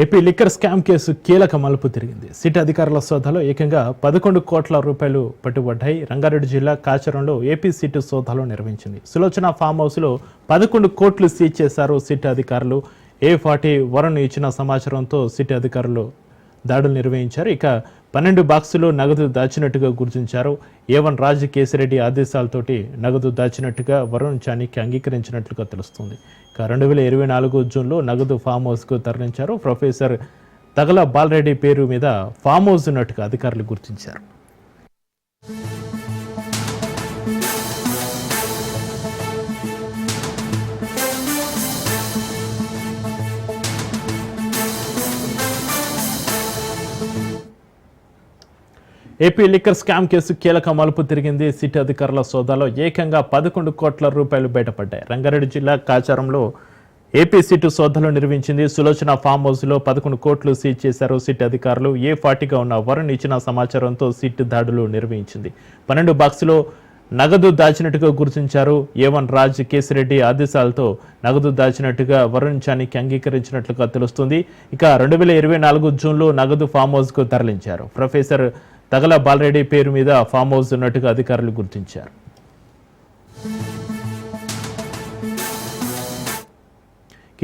AP liquor scam case కీలక మలుపు తిరిగింది. సిట్ అధికారుల సోదాలో ఏకంగా 11 కోట్ల రూపాయలు పట్టుబడ్డాయి. రంగారెడ్డి జిల్లా కాచరంలో ఏపీ సిట్ సోదాలు నిర్వహించింది. సులోచన ఫామ్ హౌస్లో 11 కోట్లు సీజ్ చేశారు సిట్ అధికారులు. A40 వరుణ్ ఇచ్చిన సమాచారంతో సిట్ అధికారులు దాడులు నిర్వహించారు. ఇక 12 బాక్సులు నగదు దాచినట్టుగా గుర్తించారు. A1 రాజ్ కేసిరెడ్డి ఆదేశాలతోటి నగదు దాచినట్టుగా వరుణ్ చాణిక్య అంగీకరించినట్లుగా తెలుస్తుంది. ఇక 2024 జూన్లో నగదు ఫామ్ హౌస్కు తరలించారు. ప్రొఫెసర్ తగల బాలరెడ్డి పేరు మీద ఫామ్ హౌస్ ఉన్నట్టుగా అధికారులు గుర్తించారు. ఏపీ లిక్కర్ స్కామ్ కేసు కీలక మలుపు తిరిగింది. సిట్ అధికారుల సోదాలో ఏకంగా 11 కోట్ల రూపాయలు బయటపడ్డాయి. రంగారెడ్డి జిల్లా కాచారంలో ఏపీ సిట్ సోదాలు నిర్వహించింది. సులోచన ఫామ్ హౌస్లో 11 కోట్లు సీజ్ చేశారు సిట్ అధికారులు. A40గా ఉన్న వరుణ్ ఇచ్చిన సమాచారంతో సిట్ దాడులు నిర్వహించింది. 12 బాక్సులో నగదు దాచినట్టుగా గుర్తించారు. A1 రాజ్ కేసిరెడ్డి ఆదేశాలతో నగదు దాచినట్టుగా వరుణ్ చాణిక్య అంగీకరించినట్లుగా తెలుస్తుంది. ఇక 2024 జూన్లో నగదు ఫామ్ హౌస్కు తరలించారు. ప్రొఫెసర్ తగల బాలరెడ్డి పేరు మీద ఫామ్ హౌస్ ఉన్నట్టుగా అధికారులు గుర్తించారు.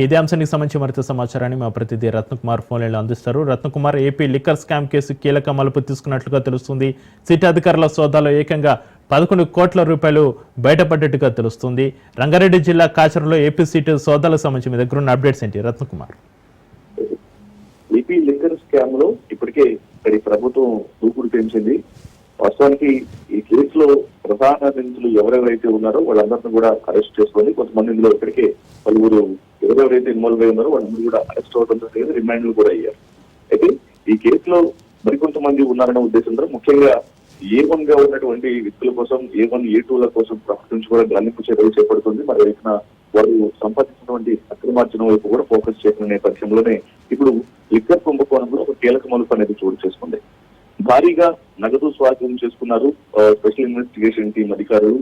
ఇదే అంశానికి సంబంధించి మరింత సమాచారాన్ని మా ప్రతినిధి రత్నకుమార్ ఫోన్లైన్లో అందిస్తారు. Ratnakumar, AP liquor scam case కీలక మలుపు తీసుకున్నట్లుగా తెలుస్తుంది. సిట్ అధికారుల సోదాలో ఏకంగా 11 కోట్ల రూపాయలు బయటపడ్డట్టుగా తెలుస్తుంది. రంగారెడ్డి జిల్లా కాచరంలో ఏపీ సిట్ సోదాలకు సంబంధించి మీ దగ్గర ఉన్న అప్డేట్స్ ఏంటి రత్నకుమార్? ఏపీ లిక్కర్ స్కామ్ లో ఇప్పటికే ప్రభుత్వం దూకుడు పెంచింది. వాస్తవానికి ఈ కేసులో ప్రధాన నిందితులు ఎవరెవరైతే ఉన్నారో వాళ్ళందరినీ కూడా అరెస్ట్ చేసుకొని కొంతమంది ఇందులో ఇప్పటికే పలువురు ఎవరెవరైతే ఇన్వాల్వ్ అయి ఉన్నారో వాళ్ళందరూ కూడా అరెస్ట్ అవడంతో రిమాండ్లు కూడా అయ్యారు. అయితే ఈ కేసులో మరికొంతమంది ఉన్నారనే ఉద్దేశంతో ముఖ్యంగా A1 గా ఉన్నటువంటి వ్యక్తుల కోసం A1, A2ల కోసం ప్రకటించి కూడా గణింపు చర్యలు చేపడుతుంది. మరి వైపున వారు సంపాదించినటువంటి అక్రమార్జన వైపు కూడా ఫోకస్ చేసిన నేపథ్యంలోనే ఇప్పుడు లిక్కర్ కుంభకోణంలో ఒక కీలక మలుపు అనేది చోటు చేసుకుంది. భారీగా నగదు స్వాధీనం చేసుకున్నారు స్పెషల్ ఇన్వెస్టిగేషన్ టీం అధికారులు.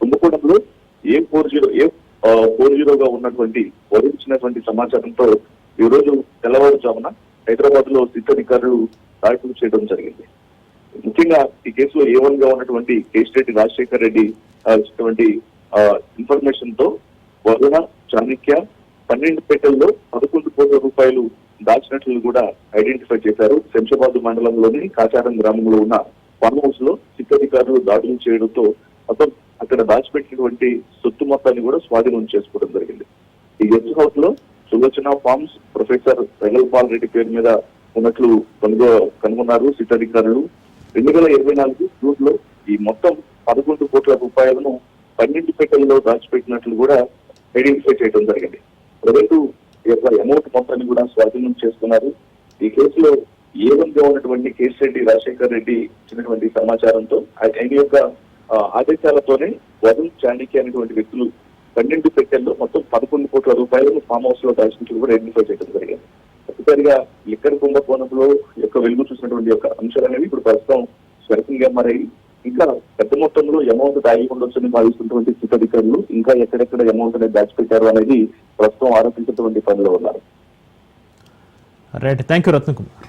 కుంభకోణంలో A40గా ఉన్నటువంటి వరించినటువంటి సమాచారంతో ఈ రోజు తెల్లవారుజామున హైదరాబాద్ లో సిట్ అధికారులు దాడులు చేయడం జరిగింది. ముఖ్యంగా ఈ కేసులో A1 గా ఉన్నటువంటి కేసిరెడ్డి రాజశేఖర్ రెడ్డి ఇచ్చినటువంటి ఇన్ఫర్మేషన్ తో వరుణ చాణిక్య 12 పెట్టెల్లో 11 కోట్ల రూపాయలు దాచినట్లు కూడా ఐడెంటిఫై చేశారు. శంషాబాద్ మండలంలోని కాచారం గ్రామంలో ఉన్న ఫామ్ హౌస్ లో సిట్ అధికారులు దాడులు చేయడంతో మొత్తం అక్కడ దాచిపెట్టినటువంటి సొత్తు మొత్తాన్ని కూడా స్వాధీనం చేసుకోవడం జరిగింది. ఈ గెస్ట్ హౌస్ లో సులోచన ఫార్మ్స్ ప్రొఫెసర్ తగల బాలరెడ్డి పేరు మీద ఉన్నట్లు కనుగొన్నారు సిట్ అధికారులు. 2024 జూన్లో ఈ మొత్తం 11 కోట్ల రూపాయలను 12 పెట్టెల్లో దాచిపెట్టినట్లు కూడా ఐడెంటిఫై చేయడం జరిగింది. ప్రజెంట్ యొక్క అమౌంట్ మొత్తాన్ని కూడా స్వాధీనం చేసుకున్నారు. ఈ కేసులో A1 గా ఉన్నటువంటి కేసిరెడ్డి రాజశేఖర్ రెడ్డి ఇచ్చినటువంటి సమాచారంతో ఆయన యొక్క ఆదేశాలతోనే వరుణ్ చాణిక్య అనేటువంటి వ్యక్తులు 12 పెట్టెల్లో మొత్తం 11 కోట్ల రూపాయలను ఫామ్ హౌస్ లో దాచినట్లు కూడా ఐడెంటిఫై చేయడం జరిగింది. తదుపరిగా లిక్కర్ కుంభకోణంలో యొక్క వెలుగు చూసినటువంటి యొక్క అంశాలు అనేవి ఇప్పుడు ప్రస్తుతం స్వర్కింగ్ గా మారాయి. ఇంకా పెద్ద మొత్తంలో అమౌంట్ దాగి ఉండొచ్చని భావిస్తున్నటువంటి సిట్ అధికారులు ఇంకా ఎక్కడెక్కడ అమౌంట్ అనేది దాచిపెట్టారు అనేది ప్రస్తుతం ఆరోపించినటువంటి పనిలో ఉన్నారు. Right, thank you Ratnakumar.